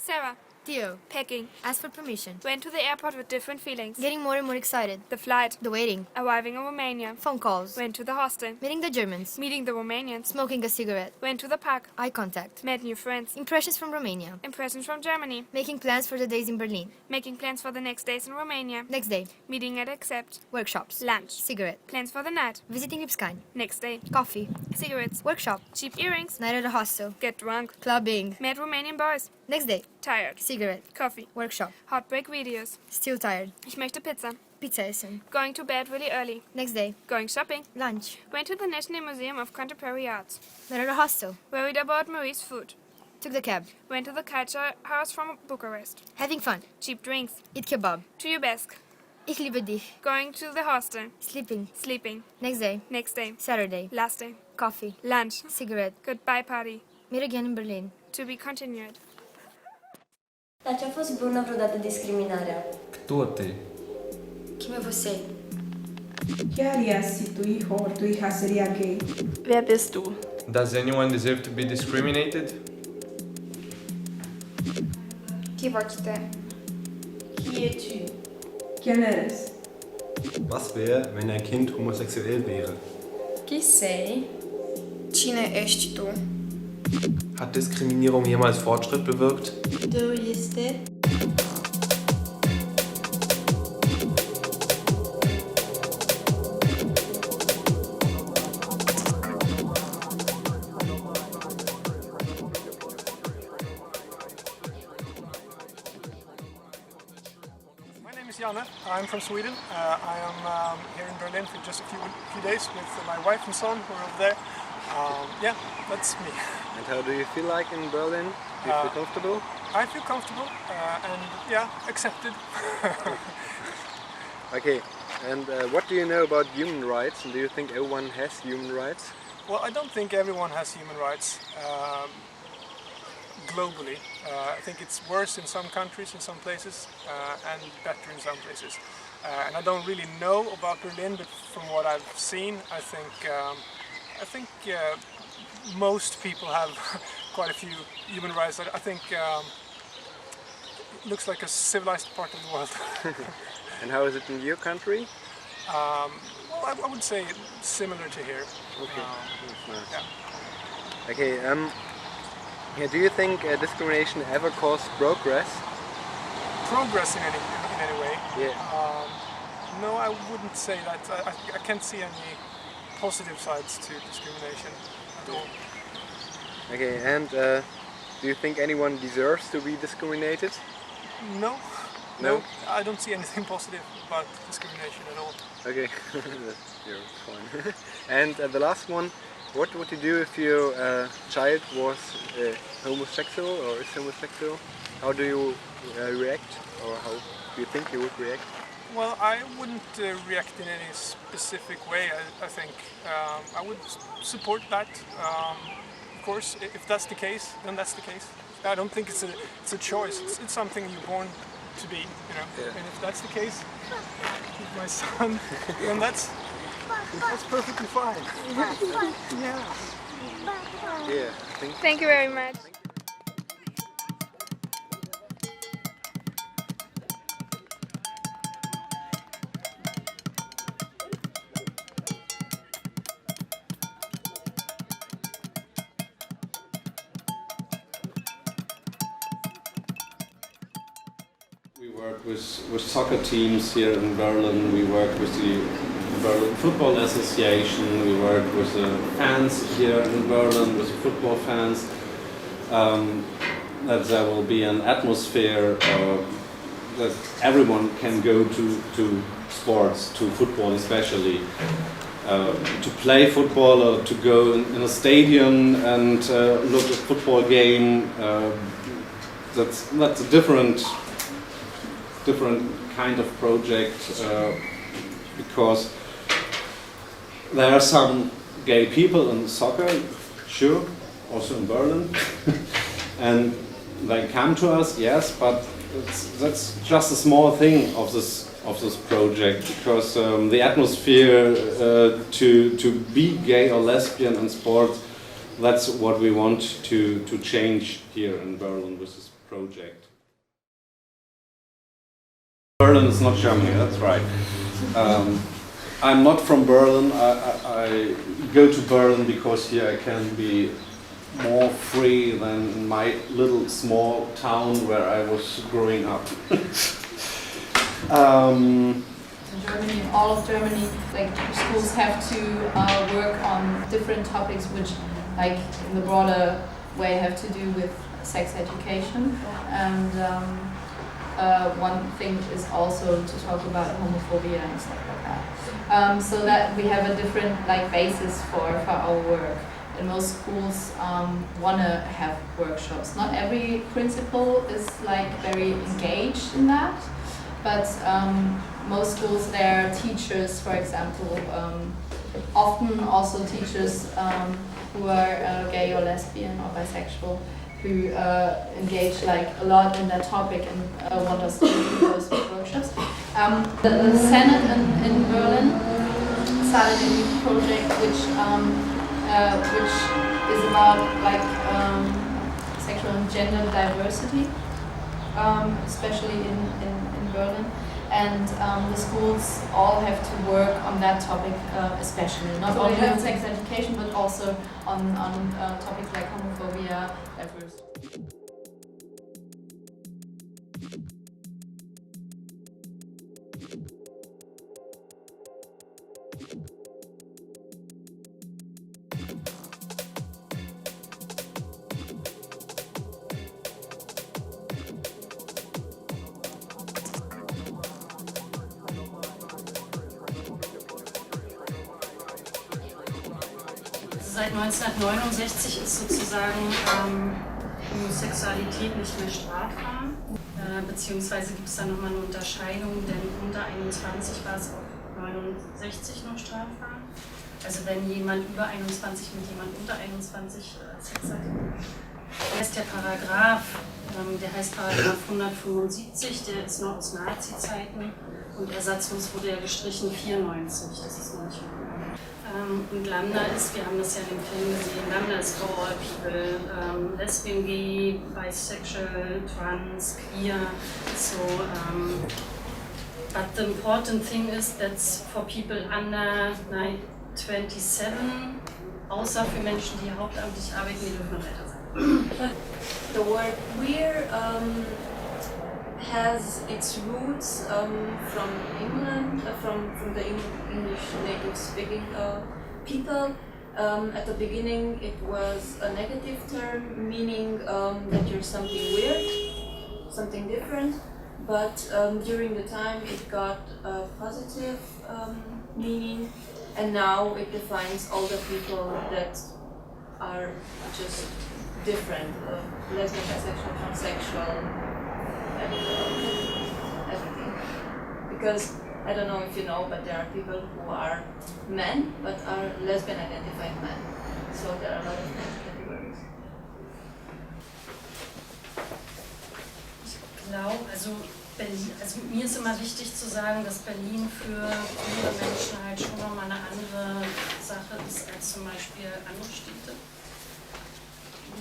Sarah. Theo. Packing. Asked for permission. Went to the airport with different feelings. Getting more and more excited. The flight. The waiting. Arriving in Romania. Phone calls. Went to the hostel. Meeting the Germans. Meeting the Romanians. Smoking a cigarette. Went to the park. Eye contact. Met new friends. Impressions from Romania. Impressions from Germany. Making plans for the days in Berlin. Making plans for the next days in Romania. Next day. Meeting at Accept. Workshops. Lunch. Cigarette. Plans for the night. Visiting Lipsky. Next day. Coffee. Cigarettes. Workshop. Cheap earrings. Night at the hostel. Get drunk. Clubbing. Met Romanian boys. Next day. Tired. Cigarette. Coffee. Workshop. Heartbreak videos. Still tired. Ich möchte Pizza. Pizza essen. Going to bed really early. Next day. Going shopping. Lunch. Went to the National Museum of Contemporary Arts. Night at the hostel. Worried about Marie's food. Took the cab. Went to the culture house from Bucharest. Having fun. Cheap drinks. Eat kebab. To Ubesk. Ich liebe dich. Going to the hostel. Sleeping. Sleeping. Next day. Next day. Saturday. Last day. Coffee. Lunch. Cigarette. Goodbye party. Meet again in Berlin. To be continued. Dar ce-a fost bună vreodată discriminarea? Кто ты? Kim é você? Chiariassi tu ihor tu ihaseria gay. Wer bist du? Does anyone deserve to be discriminated? Qui vas-tu? Qui es-tu? Quem eres? Was wäre, wenn ein Kind homosexuell wäre? Chi sei? Cine ești tu? Hat Diskriminierung jemals Fortschritt bewirkt? Tu este? My name is Janne. I'm from Sweden. I am here in Berlin for just a few days with my wife and son who are over there. Yeah, that's me. And how do you feel like in Berlin? Do you feel comfortable? I feel comfortable and yeah, accepted. Okay, and what do you know about human rights? And do you think everyone has human rights? Well, I don't think everyone has human rights globally. I think it's worse in some countries, in some places, and better in some places. And I don't really know about Berlin, but from what I've seen, I think most people have quite a few human rights. I think it looks like a civilized part of the world. And how is it in your country? Well, I would say similar to here. Okay, that's nice. Yeah. Okay, yeah, do you think discrimination ever caused progress? Progress in any way? Yeah. No, I wouldn't say that. I can't see any positive sides to discrimination at all. Okay, and do you think anyone deserves to be discriminated? No. No? I don't see anything positive about discrimination at all. Okay, you're fine. And the last one, what would you do if your child was homosexual or is homosexual? How do you react, or how do you think you would react? Well, I wouldn't react in any specific way. I think I would support that. Of course, if that's the case, then that's the case. I don't think it's a choice. It's something you're born to be, you know. Yeah. And if that's the case, with my son, then that's perfectly fine. Yeah. Yeah, I think. Thank you very much. We work with soccer teams here in Berlin. We work with the Berlin Football Association. We work with the fans here in Berlin, with the football fans. That there will be an atmosphere that everyone can go to sports, to football especially. To play football or to go in a stadium and look at a football game. That's a different kind of project because there are some gay people in soccer, sure, also in Berlin, and they come to us, yes, but that's just a small thing of this project because the atmosphere to be gay or lesbian in sports, that's what we want to change here in Berlin with this project. project. Berlin is not Germany, that's right. I'm not from Berlin. I go to Berlin because here I can be more free than in my little small town where I was growing up. In Germany, all of Germany, like schools have to work on different topics which, like in the broader way, have to do with sex education. And one thing is also to talk about homophobia and stuff like that. So that we have a different basis for our work. And most schools want to have workshops. Not every principal is very engaged in that, but most schools, there are teachers, for example, often also teachers who are gay or lesbian or bisexual, who engage a lot in that topic and want us to do those workshops. The Senate in Berlin started a new project which is about sexual and gender diversity, especially in Berlin. And the schools all have to work on that topic, especially not only on sex education, but also on topics like homophobia, diversity. Seit 1969 ist sozusagen Homosexualität nicht mehr strafbar, beziehungsweise gibt es da nochmal eine Unterscheidung, denn unter 21 war es auch 69 noch strafbar. Also wenn jemand über 21 mit jemand unter 21 Sex hat. Das ist der Paragraph, der heißt Paragraph 175, der ist noch aus Nazi-Zeiten und ersatzlos wurde er gestrichen 94, das ist noch nicht mehr. Und Lambda ist, wir haben das ja in dem Film gesehen, Lambda ist for all people, lesbian, gay, bisexual, trans, queer, so, but the important thing is that's for people under 27, außer für Menschen, die hauptamtlich arbeiten, die dürfen noch älter sein. The word queer has its roots from England, from the English native-speaking people. At the beginning, it was a negative term, meaning that you're something weird, something different. But during the time, it got a positive meaning, and now it defines all the people that are just different, lesbian, bisexual, transsexual. Everything. Because I don't know if you know, but there are people who are men but are lesbian identified men. So there are a lot of categories. Ich glaube, also mir ist immer wichtig zu sagen, dass Berlin für viele Menschen halt schon nochmal eine andere Sache ist als zum Beispiel andere Städte.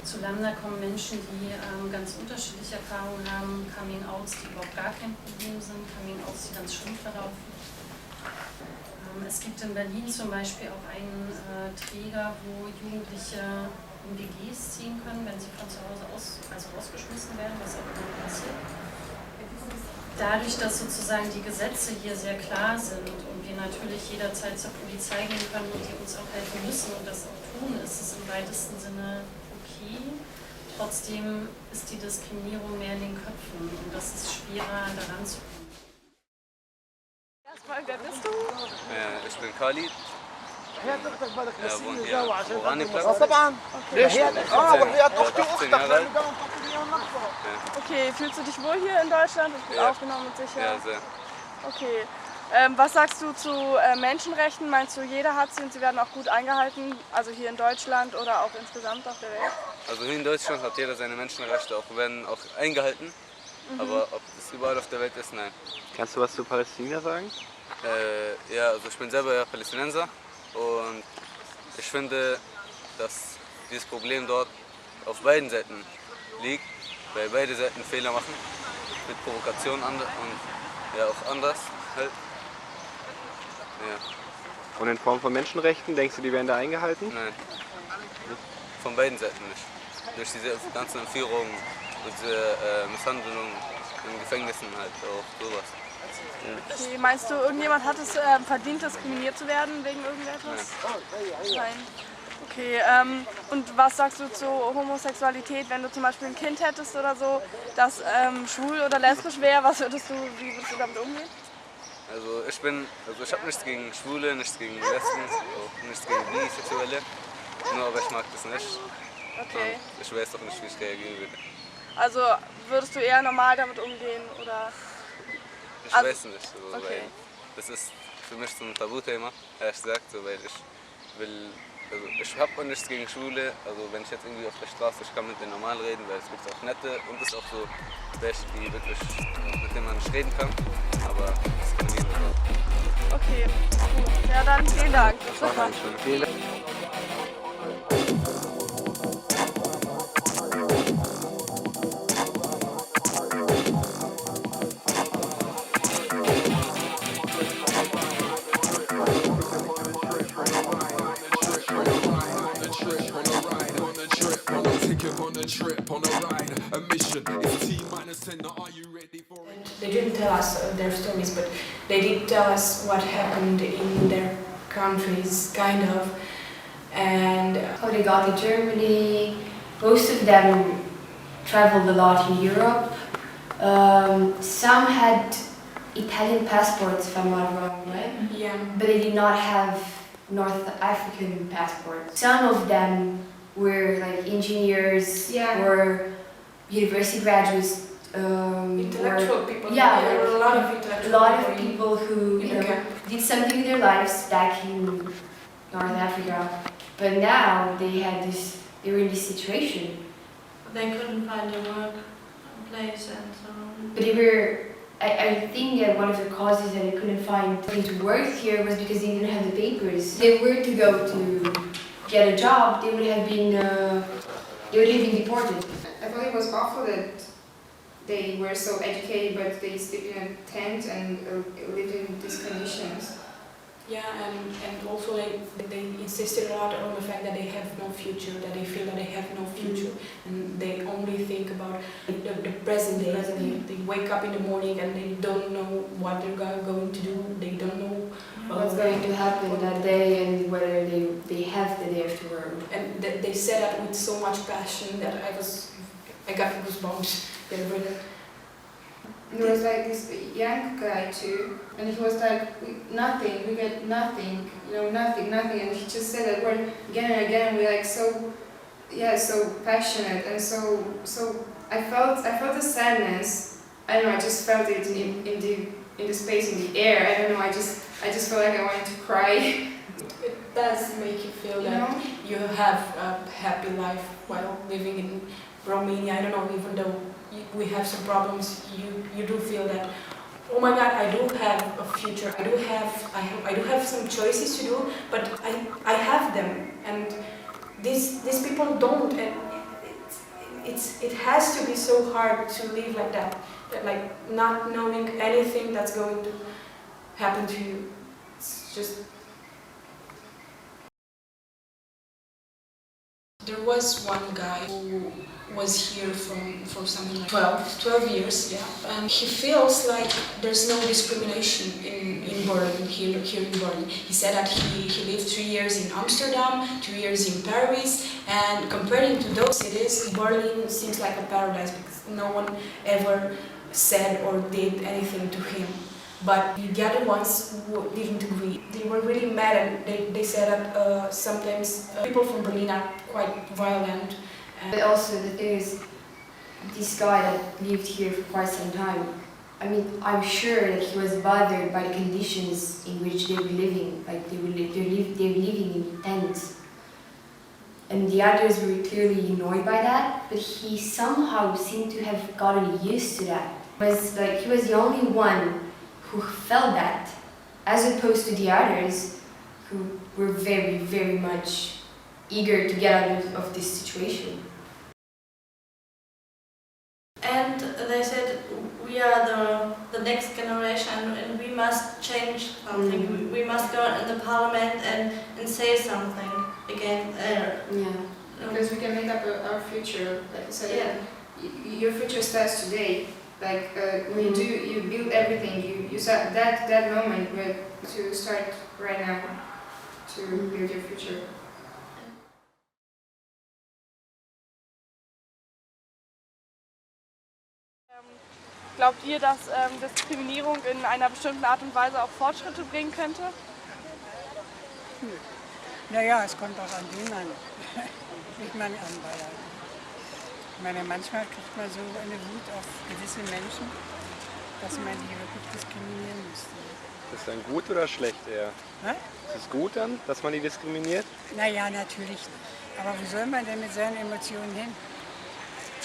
Zu Lambda kommen Menschen, die ganz unterschiedliche Erfahrungen haben, Coming-outs, die überhaupt gar kein Problem sind, Coming-outs, die ganz schlimm verlaufen. Es gibt in Berlin zum Beispiel auch einen Träger, wo Jugendliche in WGs ziehen können, wenn sie von zu Hause rausgeschmissen werden, was auch immer passiert. Dadurch, dass sozusagen die Gesetze hier sehr klar sind und wir natürlich jederzeit zur Polizei gehen können und die uns auch helfen müssen und das auch tun, ist es im weitesten Sinne okay. Trotzdem ist die Diskriminierung mehr in den Köpfen und das ist schwerer daran zu kommen. Erstmal, wer bist du? Ich bin Khalid. wohne hier am Oraniplatz. Okay, fühlst du dich wohl hier in Deutschland? Bist gut aufgenommen und sicher? Ja, sehr. Okay. Was sagst du zu Menschenrechten? Meinst du, jeder hat sie und sie werden auch gut eingehalten? Also hier in Deutschland oder auch insgesamt auf der Welt? Also hier in Deutschland hat jeder seine Menschenrechte, werden auch eingehalten. Aber ob es überall auf der Welt ist, nein. Kannst du was zu Palästina sagen? Ja, also ich bin selber Palästinenser und ich finde, dass dieses Problem dort auf beiden Seiten liegt. weil beide Seiten Fehler machen, mit Provokation und ja auch anders halt. Ja. Und in Form von Menschenrechten, denkst du, die werden da eingehalten? Nein, von beiden Seiten nicht. Durch diese ganzen Entführungen und diese Misshandlungen in Gefängnissen halt auch sowas. Okay, meinst du, irgendjemand hat es verdient, diskriminiert zu werden wegen irgendetwas? Nein. Okay, und was sagst du zu Homosexualität, wenn du zum Beispiel ein Kind hättest oder so, das schwul oder lesbisch wäre, wie würdest du damit umgehen? Also ich habe nichts gegen Schwule, nichts gegen Lesben, auch nichts gegen Bisexuelle, nur aber ich mag das nicht. Okay. Und ich weiß auch nicht, wie ich reagieren würde. Also würdest du eher normal damit umgehen oder? Ich weiß nicht, so, okay. weil das ist für mich so ein Tabuthema, ehrlich gesagt, so, weil ich habe auch nichts gegen Schwule, also wenn ich jetzt irgendwie auf der Straße, ich kann mit denen normal reden, weil es gibt auch nette und es ist auch so welche, die wirklich, mit denen man nicht reden kann, aber das kann jeder nicht. Okay, gut. Ja, dann vielen Dank. Vielen Dank. They didn't tell us their stories, but they did tell us what happened in their countries, kind of, and how they got to Germany. Most of them traveled a lot in Europe. Some had Italian passports, if I'm not wrong, right? Yeah. But they did not have North African passports. Some of them were like engineers or university graduates. Intellectual people. Yeah, there were a lot of intellectual people who did something with their lives back in North Africa. But now they were in this situation. They couldn't find a work place and so on. But they were, I think that one of the causes that they couldn't find to work here was because they didn't have the papers. If they were to go to get a job, they would have been deported. I thought it was awful that they were so educated, but they sleep in a tent and lived in these conditions. Yeah, and also they insisted a lot on the fact that they have no future, that they feel that they have no future, and they only think about the present day. They wake up in the morning and they don't know what they're going to do, they don't know what's going to happen that day and whether they have the day afterward. And they said that with so much passion that I got goosebumps. There was like this young guy too, and he was like, we get nothing, nothing, and he just said that word again and again. We like so passionate, and so I felt the sadness. I don't know, I just felt it in the space, in the air. I don't know, I just felt like I wanted to cry. It does make you feel that you have a happy life while living in Romania. I don't know, even though we have some problems, you do feel that, oh my God, I do have a future. I do have some choices to do, but I have them, and these people don't, and it has to be so hard to live like that, like not knowing anything that's going to happen to you. It's just. There was one guy who was here from something like 12 years, yeah. And he feels like there's no discrimination in Berlin, here in Berlin. He said that he lived 3 years in Amsterdam, 2 years in Paris, and comparing to those cities, Berlin seems like a paradise because no one ever said or did anything to him. But the other ones who didn't agree. They were really mad, and they said that sometimes people from Berlin are quite violent. But also the thing is, this guy that lived here for quite some time, I mean, I'm sure that he was bothered by the conditions in which they were living. Like they were living in tents. And the others were clearly annoyed by that, but he somehow seemed to have gotten used to that. He was the only one who felt that, as opposed to the others who were very, very much eager to get out of this situation. and they said we are the next generation and we must change something. We must go in the parliament and say something again. Because we can make up our future. Like I said, your future starts today. Like when you build everything, you start that moment to start right now to build your future. Glaubt ihr, dass Diskriminierung in einer bestimmten Art und Weise auch Fortschritte bringen könnte? Naja, es kommt auch an wen man, wie man anballert. Ich meine, manchmal kriegt man so eine Wut auf gewisse Menschen, dass man die wirklich diskriminieren müsste. Ist das dann gut oder schlecht eher? Ist es gut dann, dass man die diskriminiert? Naja, natürlich nicht. Aber wo soll man denn mit seinen Emotionen hin?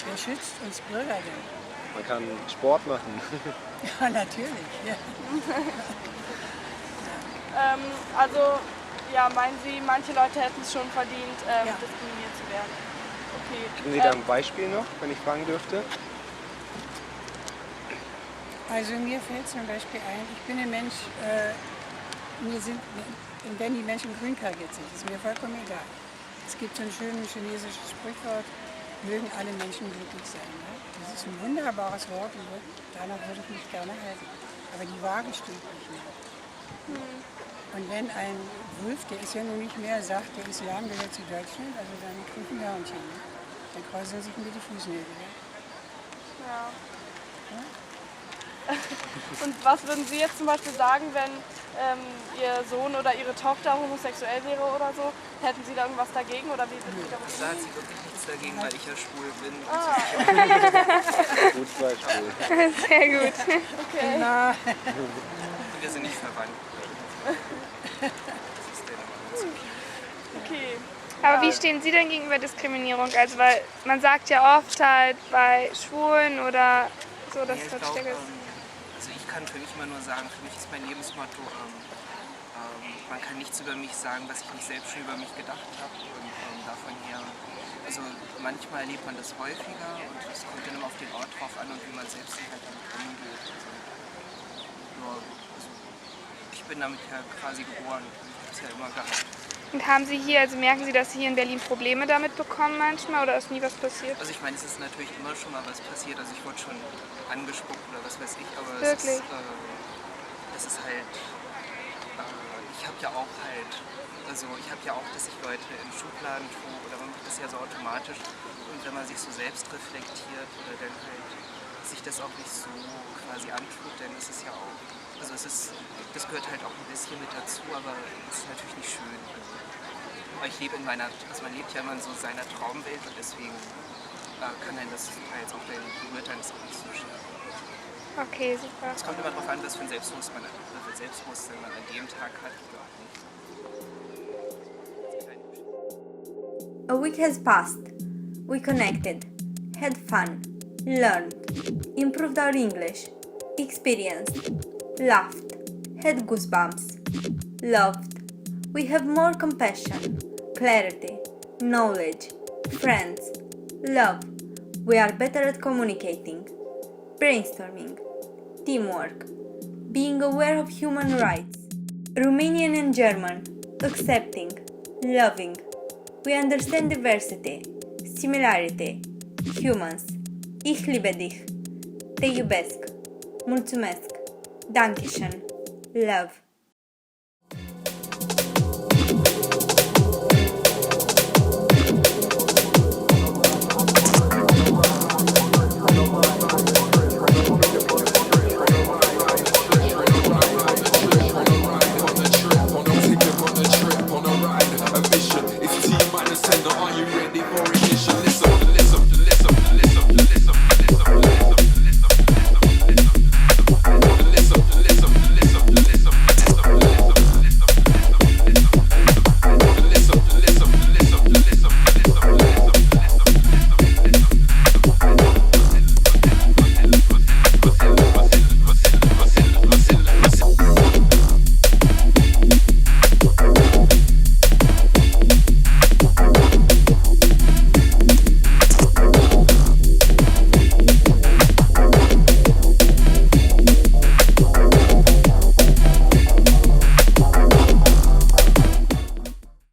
Wer schützt uns Bürger denn? Man kann Sport machen. Ja, natürlich. Ja. Also, ja, meinen Sie, manche Leute hätten es schon verdient, diskriminiert zu werden? Okay. Kennen Sie da ein Beispiel noch, wenn ich fragen dürfte? Also mir fällt zum Beispiel ein, ich bin ein Mensch, wenn die Menschen grün kariert sind, ist mir vollkommen egal. Es gibt so ein schönes chinesisches Sprichwort, mögen alle Menschen glücklich sein. Ne? Das ist ein wunderbares Wort und danach würde ich mich gerne halten. Aber die Waage stimmt nicht mehr. Und wenn ein Wolf, der ist ja nun nicht mehr, sagt, der Islam gehört zu Deutschland, also dann kriegen wir Hörnchen. Ne? Dann kreuzen sich mir die Fußnägel. Ne? Ja. Und was würden Sie jetzt zum Beispiel sagen, wenn Ihr Sohn oder Ihre Tochter homosexuell wäre oder so? Hätten Sie da irgendwas dagegen oder wie würden Sie da Da hat sie wirklich nichts dagegen, weil ich ja schwul bin. Gutes Beispiel. Sehr gut. Okay. Und wir sind nicht verwandt. Okay. Aber wie stehen Sie denn gegenüber Diskriminierung? Also weil man sagt ja oft halt bei Schwulen oder so, dass das stärker ist. Also ich kann für mich immer nur sagen, für mich ist mein Lebensmotto, man kann nichts über mich sagen, was ich nicht selbst schon über mich gedacht habe. Und davon her, also manchmal erlebt man das häufiger und es kommt dann immer auf den Ort drauf an und wie man selbst halt damit umgeht. Also ich bin damit ja quasi geboren, ich habe es ja immer gehabt. Und haben Sie hier, also merken Sie, dass Sie hier in Berlin Probleme damit bekommen manchmal oder ist nie was passiert? Also ich meine, es ist natürlich immer schon mal was passiert, also ich wurde schon angespuckt oder was weiß ich, aber wirklich? Es ist halt, ich habe ja auch halt, also ich habe ja auch, dass ich Leute in Schubladen tue oder man macht das ja so automatisch und wenn man sich so selbst reflektiert oder dann halt sich das auch nicht so quasi antut, dann ist es ja auch, also das gehört halt auch ein bisschen mit dazu, aber es ist natürlich nicht schön. Aber ich lebe in meiner, also man lebt ja immer in so seiner Traumwelt und deswegen kann einen das teils auch dann berührt einen das auch nicht so schön. Okay, super. Es kommt immer darauf an, was für ein Selbstbewusstsein man an dem Tag hat oder auch nicht. A week has passed. We connected, had fun, learned, improved our English, experienced, laughed, had goosebumps, loved. We have more compassion, clarity, knowledge, friends, love. We are better at communicating, brainstorming, teamwork, being aware of human rights, Romanian and German, accepting, loving. We understand diversity, similarity, humans. Ich liebe dich. Te iubesc. Mulțumesc. Dankeschön. Love.